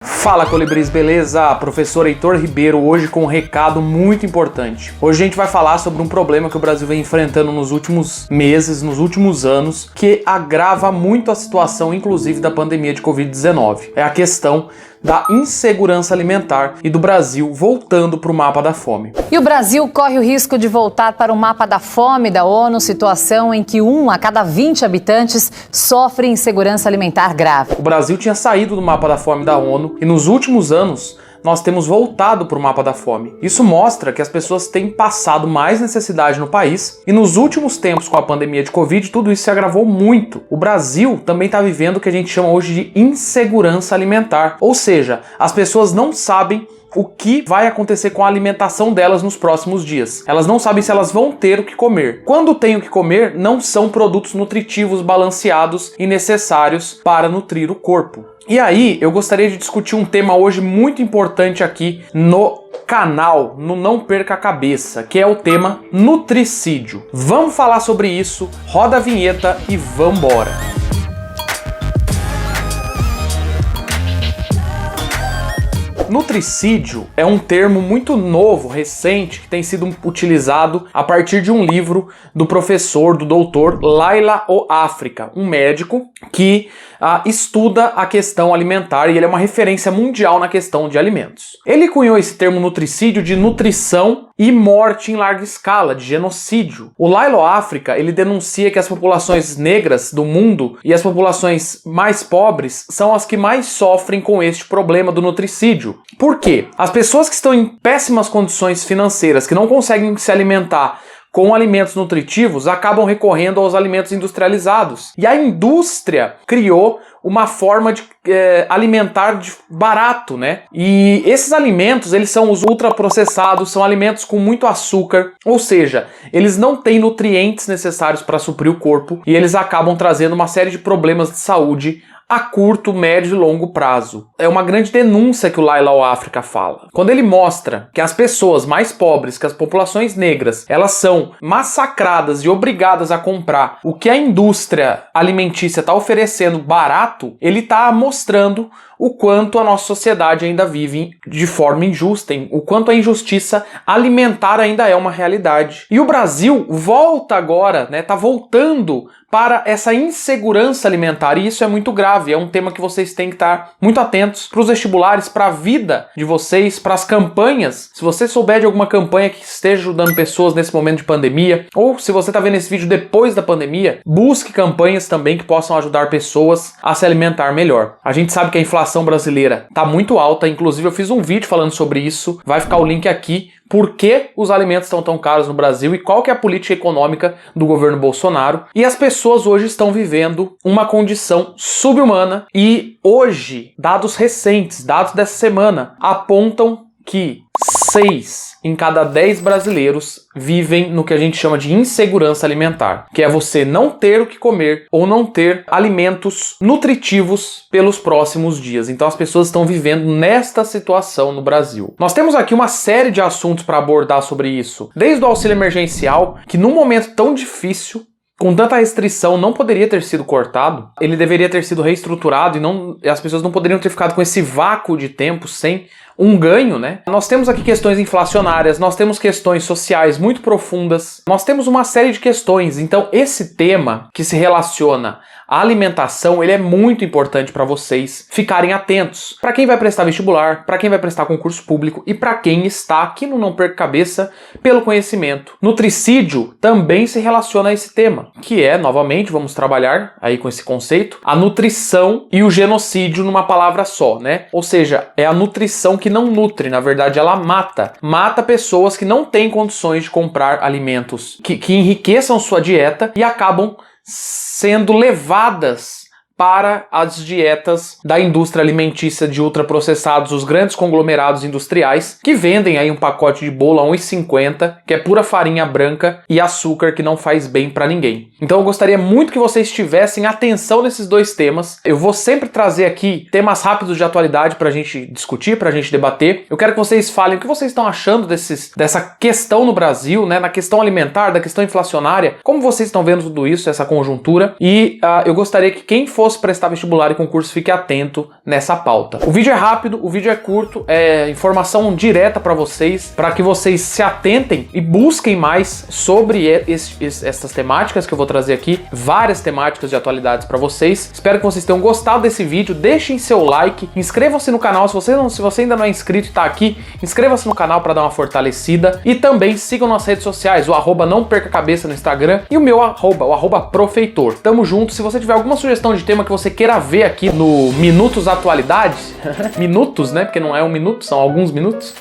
Fala, colibris, beleza? Professor Heitor Ribeiro hoje com um recado muito importante. Hoje a gente vai falar sobre um problema que o Brasil vem enfrentando nos últimos meses, nos últimos anos, que agrava muito a situação, inclusive da pandemia de Covid-19. É a questão da insegurança alimentar e do Brasil voltando para o mapa da fome. E o Brasil corre o risco de voltar para o mapa da fome da ONU, situação em que 1 a cada 20 habitantes sofre insegurança alimentar grave. O Brasil tinha saído do mapa da fome da ONU e nos últimos anos nós temos voltado para o mapa da fome. Isso mostra que as pessoas têm passado mais necessidade no país e nos últimos tempos com a pandemia de Covid tudo isso se agravou muito. O Brasil também está vivendo o que a gente chama hoje de insegurança alimentar, ou seja, as pessoas não sabem o que vai acontecer com a alimentação delas nos próximos dias. Elas não sabem se elas vão ter o que comer. Quando têm o que comer, não são produtos nutritivos balanceados e necessários para nutrir o corpo. E aí, eu gostaria de discutir um tema hoje muito importante aqui no canal, no Não Perca a Cabeça, que é o tema nutricídio. Vamos falar sobre isso, roda a vinheta e vambora! Nutricídio é um termo muito novo, recente, que tem sido utilizado a partir de um livro do professor, do doutor Laila O África, um médico que estuda a questão alimentar e ele é uma referência mundial na questão de alimentos. Ele cunhou esse termo nutricídio de nutrição e morte em larga escala, de genocídio. O Laila O África, ele denuncia que as populações negras do mundo e as populações mais pobres são as que mais sofrem com este problema do nutricídio. Por quê? As pessoas que estão em péssimas condições financeiras, que não conseguem se alimentar com alimentos nutritivos, acabam recorrendo aos alimentos industrializados. E a indústria criou uma forma de alimentar barato, né? E esses alimentos, eles são os ultraprocessados, são alimentos com muito açúcar, ou seja, eles não têm nutrientes necessários para suprir o corpo e eles acabam trazendo uma série de problemas de saúde a curto, médio e longo prazo. É uma grande denúncia que o Laila O África fala. Quando ele mostra que as pessoas mais pobres, que as populações negras, elas são massacradas e obrigadas a comprar o que a indústria alimentícia está oferecendo barato, ele está mostrando o quanto a nossa sociedade ainda vive de forma injusta, o quanto a injustiça alimentar ainda é uma realidade. E o Brasil volta agora, né, tá voltando para essa insegurança alimentar, e isso é muito grave, é um tema que vocês têm que estar muito atentos para os vestibulares, para a vida de vocês, para as campanhas. Se você souber de alguma campanha que esteja ajudando pessoas nesse momento de pandemia, ou se você está vendo esse vídeo depois da pandemia, busque campanhas também que possam ajudar pessoas a se alimentar melhor. A gente sabe que a inflação brasileira está muito alta, inclusive eu fiz um vídeo falando sobre isso, vai ficar o link aqui. Por que os alimentos estão tão caros no Brasil e qual que é a política econômica do governo Bolsonaro. E as pessoas hoje estão vivendo uma condição subhumana e hoje, dados recentes, dados dessa semana, apontam que 6 em cada 10 brasileiros vivem no que a gente chama de insegurança alimentar, que é você não ter o que comer ou não ter alimentos nutritivos pelos próximos dias. Então as pessoas estão vivendo nesta situação no Brasil. Nós temos aqui uma série de assuntos para abordar sobre isso, desde o auxílio emergencial, que num momento tão difícil, com tanta restrição, não poderia ter sido cortado, ele deveria ter sido reestruturado e as pessoas não poderiam ter ficado com esse vácuo de tempo sem um ganho, né? Nós temos aqui questões inflacionárias, nós temos questões sociais muito profundas, nós temos uma série de questões. Então esse tema que se relaciona à alimentação, ele é muito importante para vocês ficarem atentos. Para quem vai prestar vestibular, para quem vai prestar concurso público e para quem está aqui no Não Perca Cabeça pelo conhecimento. Nutricídio também se relaciona a esse tema, que é, novamente, vamos trabalhar aí com esse conceito, a nutrição e o genocídio numa palavra só, né? Ou seja, é a nutrição que não nutre, na verdade ela mata. Mata pessoas que não têm condições de comprar alimentos que enriqueçam sua dieta e acabam sendo levadas para as dietas da indústria alimentícia de ultraprocessados, os grandes conglomerados industriais, que vendem aí um pacote de bolo a R$ 1,50, que é pura farinha branca e açúcar que não faz bem para ninguém. Então eu gostaria muito que vocês tivessem atenção nesses dois temas. Eu vou sempre trazer aqui temas rápidos de atualidade para a gente discutir, para a gente debater. Eu quero que vocês falem o que vocês estão achando dessa questão no Brasil, né, na questão alimentar, da questão inflacionária, como vocês estão vendo tudo isso, essa conjuntura. E eu gostaria que quem fosse fosse prestar vestibular e concurso, fique atento nessa pauta. O vídeo é rápido, o vídeo é curto, é informação direta para vocês, para que vocês se atentem e busquem mais sobre essas temáticas que eu vou trazer aqui, várias temáticas de atualidades para vocês. Espero que vocês tenham gostado desse vídeo, deixem seu like, inscrevam-se no canal, se você ainda não é inscrito e tá aqui, inscreva-se no canal para dar uma fortalecida e também sigam nas redes sociais, o arroba não perca a cabeça no Instagram e o meu arroba, o arroba profeitor. Tamo junto. Se você tiver alguma sugestão de tema que você queira ver aqui no Minutos Atualidades, minutos, né, porque não é um minuto, são alguns minutos,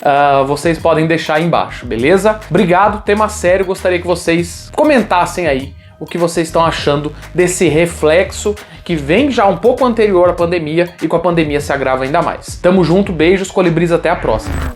vocês podem deixar aí embaixo, beleza? Obrigado, tema sério, gostaria que vocês comentassem aí o que vocês estão achando desse reflexo que vem já um pouco anterior à pandemia e com a pandemia se agrava ainda mais. Tamo junto, beijos, colibris, até a próxima.